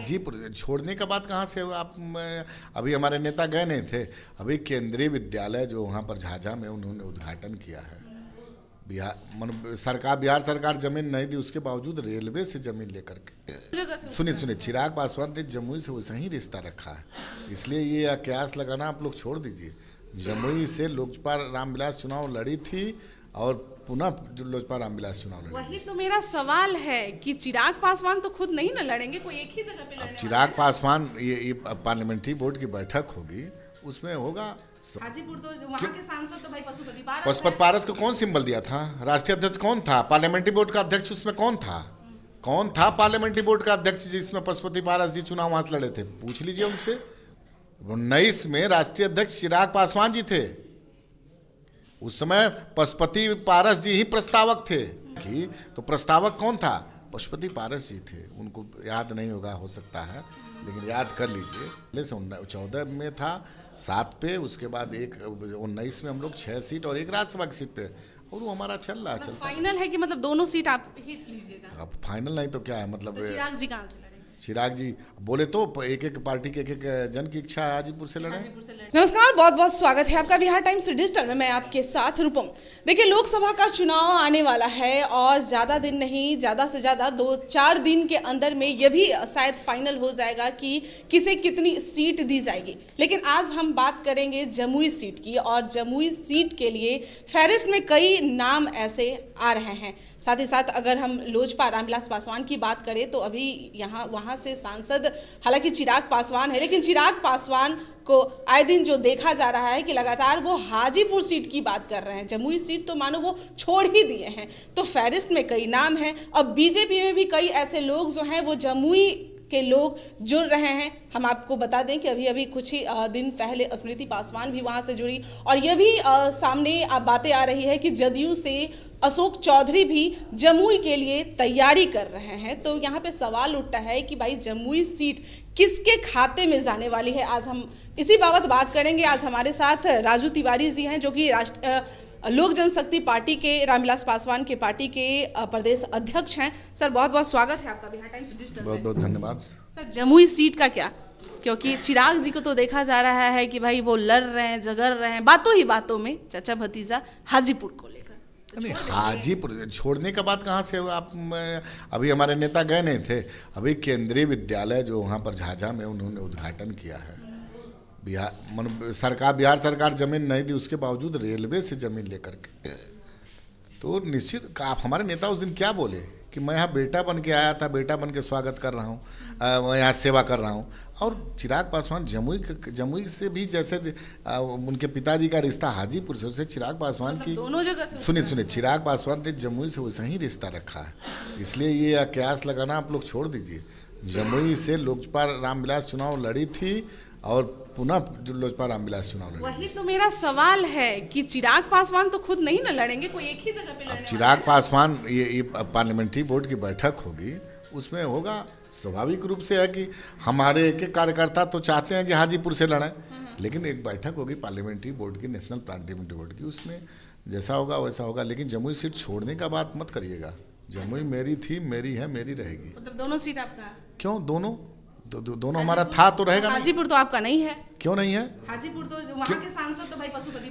हाजीपुर छोड़ने का बात कहाँ से हुआ? आप अभी हमारे नेता गए नहीं थे, अभी केंद्रीय विद्यालय जो वहाँ पर झाझा में उन्होंने उद्घाटन किया है। बिहार सरकार जमीन नहीं दी, उसके बावजूद रेलवे से जमीन लेकर के सुनिए चिराग पासवान ने जमुई से वैसा ही रिश्ता रखा है, इसलिए ये अकयास लगाना आप लोग छोड़ दीजिए। जमुई से लोजपा रामविलास चुनाव लड़ी थी और पुनः लोजपा रामविलास चुनाव लड़ी। वही तो मेरा सवाल है कि चिराग पासवान तो खुद नहीं ना लड़ेंगे, कोई एक ही जगह पे लड़ने चिराग पासवान ये पार्लियामेंट्री बोर्ड की बैठक होगी, उसमें होगा। हाजीपुर तो वहाँ के सांसद तो भाई पशुपति पारस को कौन सिंबल दिया था? राष्ट्रीय अध्यक्ष कौन था? पार्लियामेंट्री बोर्ड का अध्यक्ष उसमें कौन था पार्लियामेंट्री बोर्ड का अध्यक्ष जिसमें पशुपति पारस जी चुनाव वहां से लड़े थे? पूछ लीजिए उनसे। 19 में राष्ट्रीय अध्यक्ष चिराग पासवान जी थे, उस समय पशुपति पारस जी ही प्रस्तावक थे। तो प्रस्तावक कौन था? पशुपति पारस जी थे। उनको याद नहीं होगा, हो सकता है, लेकिन याद कर लीजिए। पहले से 14 में था 7 पे, उसके बाद 19 में हम लोग 6 सीट और 1 राज्यसभा की सीट पे, और वो हमारा चलता है। फाइनल है कि मतलब दोनों सीट आप ही लीजिएगा? अब फाइनल नहीं तो क्या है, मतलब तो चिराग जी कहाँ से लड़ेंगे? चिराग जी बोले तो एक पार्टी के एक जन की इच्छा है हाजीपुर से लड़े। नमस्कार, बहुत बहुत स्वागत है आपका बिहार टाइम्स डिजिटल में। मैं आपके साथ रूपम। देखिए, लोकसभा का चुनाव आने वाला है और ज़्यादा दिन नहीं, ज़्यादा से ज़्यादा 2-4 दिन के अंदर में यह भी शायद फाइनल हो जाएगा कि किसे कितनी सीट दी जाएगी। लेकिन आज हम बात करेंगे जमुई सीट की, और जमुई सीट के लिए फहरिस्त में कई नाम ऐसे आ रहे हैं। साथ ही साथ अगर हम लोजपा रामविलास पासवान की बात करें तो अभी वहाँ से सांसद हालांकि चिराग पासवान है, लेकिन चिराग पासवान को आए दिन जो देखा जा रहा है कि लगातार वो हाजीपुर सीट की बात कर रहे हैं। जमुई सीट तो मानो वो छोड़ ही दिए हैं। तो फहरिस्त में कई नाम हैं। अब बीजेपी में भी कई ऐसे लोग जो हैं वो जमुई के लोग जुड़ रहे हैं। हम आपको बता दें कि अभी कुछ ही दिन पहले स्मृति पासवान भी वहां से जुड़ी, और ये भी सामने बातें आ रही है कि जदयू से अशोक चौधरी भी जमुई के लिए तैयारी कर रहे हैं। तो यहाँ पे सवाल उठता है कि भाई जमुई सीट किसके खाते में जाने वाली है? आज हम इसी बाबत बात करेंगे। आज हमारे साथ राजू तिवारी जी हैं, जो कि लोक जनशक्ति पार्टी के रामविलास पासवान के पार्टी के प्रदेश अध्यक्ष हैं। सर, बहुत बहुत स्वागत है आपका बिहार टाइम्स डिजिटल में। बहुत बहुत धन्यवाद। सर, जमुई सीट का क्या? क्योंकि चिराग जी को तो देखा जा रहा है कि भाई वो लड़ रहे हैं, झगड़ रहे हैं, बातों ही बातों में चाचा भतीजा हाजीपुर को लेकर। नहीं, हाजीपुर छोड़ने का बात कहाँ से हुआ? आप अभी हमारे नेता गए नहीं थे, अभी केंद्रीय विद्यालय जो वहाँ पर झाझा में उन्होंने उद्घाटन किया है। बिहार सरकार जमीन नहीं दी, उसके बावजूद रेलवे से जमीन लेकर के, तो निश्चित आप हमारे नेता उस दिन क्या बोले कि मैं यहाँ बेटा बन के आया था, बेटा बन के स्वागत कर रहा हूँ, मैं यहाँ सेवा कर रहा हूँ। और चिराग पासवान जमुई से भी, जैसे उनके पिताजी का रिश्ता हाजीपुर से, उससे चिराग पासवान की दोनों जगह से सुनिए चिराग पासवान ने जमुई से वैसा ही रिश्ता रखा है, इसलिए ये अकयास लगाना आप लोग छोड़ दीजिए। जमुई से लोजपा रामविलास चुनाव लड़ी थी और पुनः लोजपा रामविलास चुनाव लड़ी। वही तो मेरा सवाल है कि चिराग पासवान तो खुद नहीं ना लड़ेंगे, कोई एक ही जगह पे लड़ने। चिराग पासवान ये पार्लियामेंट्री बोर्ड की बैठक होगी, उसमें होगा। स्वाभाविक रूप से है कि हमारे एक कार्यकर्ता तो चाहते हैं कि हाजीपुर से लड़ें, लेकिन एक बैठक होगी पार्लियामेंट्री बोर्ड की, नेशनल पार्लियामेंट्री बोर्ड की, उसमें जैसा होगा वैसा होगा। लेकिन जमुई सीट छोड़ने का बात मत करिएगा। जमुई मेरी थी, मेरी है, मेरी रहेगी। मतलब दोनों सीट आपका? क्यों दोनों? दोनों हमारा था तो रहेगा। हाजीपुर तो आपका नहीं है? क्यों नहीं है? हाजीपुर तो वहाँ के सांसद तो भाई पशुपति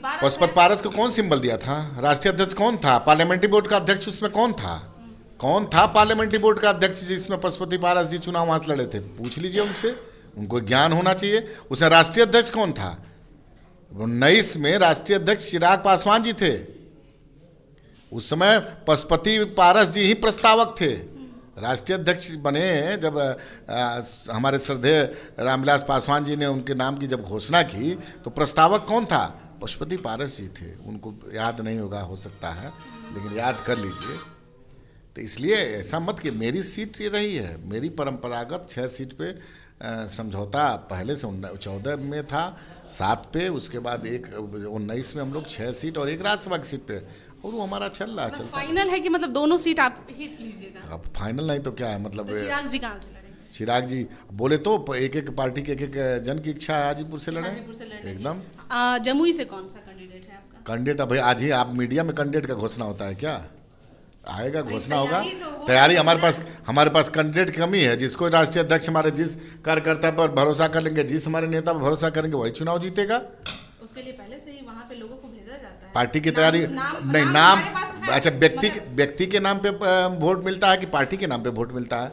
पारस को कौन सिंबल दिया था? राष्ट्रीय अध्यक्ष कौन था? पार्लियामेंट्री बोर्ड का अध्यक्ष उसमें कौन था पार्लियामेंट्री बोर्ड का अध्यक्ष जिसमें पशुपति पारस जी चुनाव वहां से लड़े थे? पूछ लीजिए उनसे, उनको ज्ञान होना चाहिए। उसमें राष्ट्रीय अध्यक्ष कौन था? 19 में राष्ट्रीय अध्यक्ष चिराग पासवान जी थे, उस समय पशुपति पारस जी ही प्रस्तावक थे। राष्ट्रीय अध्यक्ष बने जब हमारे श्रद्धेय रामविलास पासवान जी ने उनके नाम की जब घोषणा की, तो प्रस्तावक कौन था? पशुपति पारस जी थे। उनको याद नहीं होगा, हो सकता है, लेकिन याद कर लीजिए। तो इसलिए ऐसा मत कि मेरी सीट ये रही है, मेरी परंपरागत 6 सीट पे समझौता पहले से 14 में था 7 पे, उसके बाद 19 में हम लोग 6 सीट और 1 राज्यसभा की सीट पे, और वो हमारा चलता फाइनल है कि मतलब दोनों सीट आप ही लीजिएगा? अब फाइनल नहीं तो क्या है, मतलब तो चिराग जी कहाँ से लड़ेंगे? चिराग जी बोले तो एक पार्टी के एक जन की इच्छा है हाजीपुर से लड़े। एकदम। जमुई से कौन सा कैंडिडेट है आपका? कैंडिडेट भाई आज ही आप मीडिया में कैंडिडेट का घोषणा होता है क्या? आएगा, भाई घोषणा होगा। तैयारी तो हो तैयारी रही है हमारे पास कैंडिडेट की कमी है। जिसको राष्ट्रीय अध्यक्ष हमारे जिस कार्यकर्ता पर भरोसा कर लेंगे, जिस हमारे नेता पर भरोसा करेंगे, वही चुनाव जीतेगा। उसके लिए पहले से ही वहाँ पे लोगों को भेजा जाता है। पार्टी की तैयारी नहीं, नाम हमारे पास है, अच्छा, मगर व्यक्ति के नाम पे वोट मिलता है कि पार्टी के नाम पे वोट मिलता है?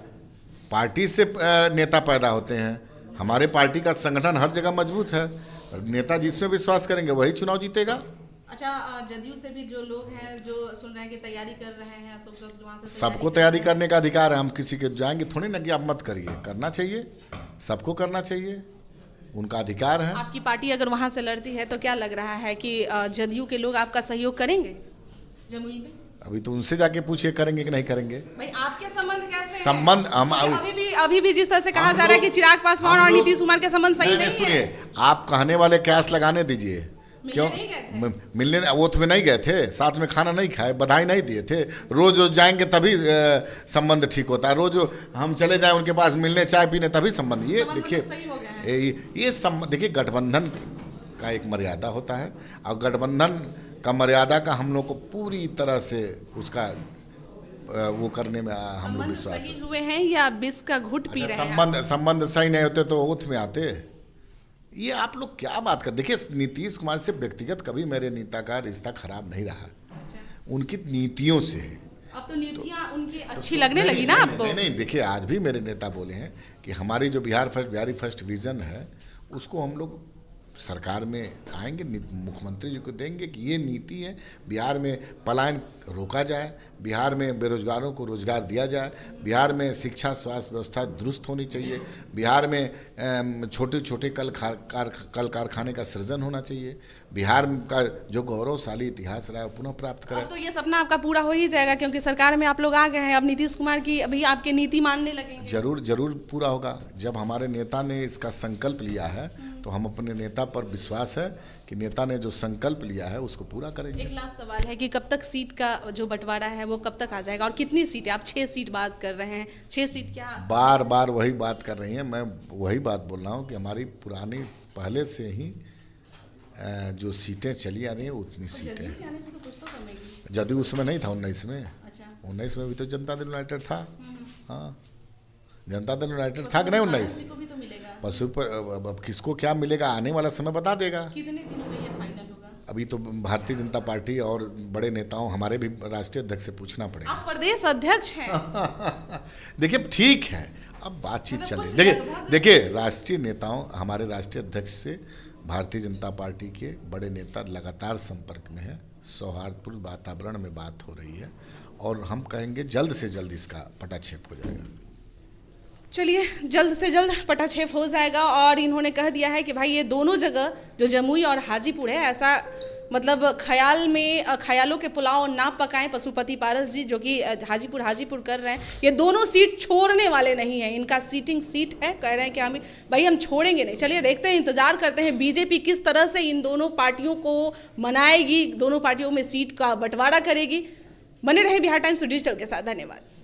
पार्टी से नेता पैदा होते हैं। हमारे पार्टी का संगठन हर जगह मजबूत है। नेता जिसमें विश्वास करेंगे वही चुनाव जीतेगा। अच्छा, जदयू से भी जो लोग हैं जो सुन रहे हैं कि तैयारी कर रहे हैं, अशोक चौहान से सबको तैयारी करने का अधिकार है। हम किसी के जाएंगे थोड़ी ना कि आप मत करिए, करना चाहिए, सबको करना चाहिए, उनका अधिकार है। आपकी पार्टी अगर वहां से लड़ती है तो क्या लग रहा है कि जदयू के लोग आपका सहयोग करेंगे जमुई में? अभी तो उनसे जाके पूछिए करेंगे कि नहीं करेंगे। भाई आपके संबंध कैसे हैं? संबंध हम अभी भी जिस तरह से कहा जा रहा है कि चिराग पासवान और नीतीश कुमार के संबंध सही नहीं है। सुनिए, आप कहने वाले कैश लगाने दीजिए। क्यों मिलने? वो तो नहीं गए थे, साथ में खाना नहीं खाए, बधाई नहीं दिए थे। रोज जाएंगे तभी संबंध ठीक होता है। रोज हम चले जाएं उनके पास मिलने, चाय पीने, तभी संबंध। ये देखिए, ये संबंध देखिए, गठबंधन का एक मर्यादा होता है और गठबंधन का मर्यादा का हम लोग को पूरी तरह से उसका वो करने में हम लोग विश्वास है। हुए हैं या बिस का घुट पी रहे हैं? संबंध सही नहीं होते तो ओथ में आते। ये आप लोग क्या बात कर, देखिए नीतीश कुमार से व्यक्तिगत कभी मेरे नेता का रिश्ता खराब नहीं रहा, उनकी नीतियों से है। अब तो नीतियां उनकी अच्छी लगने लगी ना आपको? नहीं, देखिए आज भी मेरे नेता बोले हैं कि हमारी जो बिहारी फर्स्ट विजन है उसको हम लोग सरकार में आएंगे, मुख्यमंत्री जी को देंगे कि ये नीति है, बिहार में पलायन रोका जाए, बिहार में बेरोजगारों को रोजगार दिया जाए, बिहार में शिक्षा स्वास्थ्य व्यवस्था दुरुस्त होनी चाहिए, बिहार में छोटे छोटे कल कारखाने का सृजन होना चाहिए, बिहार का जो गौरवशाली इतिहास रहा है वो पुनः प्राप्त करें। अब तो ये सपना आपका पूरा हो ही जाएगा क्योंकि सरकार में आप लोग आ गए हैं। अब नीतीश कुमार की अभी आपके नीति मानने लगेंगे। जरूर पूरा होगा। जब हमारे नेता ने इसका संकल्प लिया है तो हम अपने नेता पर विश्वास है कि नेता ने जो संकल्प लिया है उसको पूरा करेंगे। एक लास्ट सवाल है कि कब तक सीट का जो बंटवारा है वो कब तक आ जाएगा और कितनी सीटें? आप 6 सीट बात कर रहे हैं, 6 सीट क्या? बार वही बात कर रही हैं। मैं वही बात बोल रहा हूँ कि हमारी पुरानी पहले से ही जो सीटें चली आ रही हैं उतनी सीटें। जदयू उसमें नहीं था 19 में। अच्छा। 19 में भी तो जनता दल यूनाइटेड था। हाँ, जनता दल यूनाइटेड था कि नहीं 19? पशु पर अब किसको क्या मिलेगा आने वाला समय बता देगा। कितने दिनों में ये फाइनल होगा? अभी तो भारतीय जनता पार्टी और बड़े नेताओं हमारे भी राष्ट्रीय अध्यक्ष से पूछना पड़ेगा। आप प्रदेश अध्यक्ष हैं। देखिए ठीक है, अब बातचीत चल रही। देखिए राष्ट्रीय नेताओं, हमारे राष्ट्रीय अध्यक्ष से भारतीय जनता पार्टी के बड़े नेता लगातार संपर्क में है, सौहार्दपूर्ण वातावरण में बात हो रही है और हम कहेंगे जल्द से जल्द इसका पटाक्षेप हो जाएगा। चलिए, जल्द से जल्द पटाक्षेप हो जाएगा। और इन्होंने कह दिया है कि भाई ये दोनों जगह जो जमुई और हाजीपुर है, ऐसा मतलब ख्यालों के पुलाव ना पकाएं पशुपति पारस जी, जो कि हाजीपुर कर रहे हैं। ये दोनों सीट छोड़ने वाले नहीं हैं, इनका सीटिंग सीट है। कह रहे हैं कि हम छोड़ेंगे नहीं। चलिए देखते हैं, इंतजार करते हैं बीजेपी किस तरह से इन दोनों पार्टियों को मनाएगी, दोनों पार्टियों में सीट का बंटवारा करेगी। बने रहे बिहार टाइम्स डिजिटल के साथ। धन्यवाद।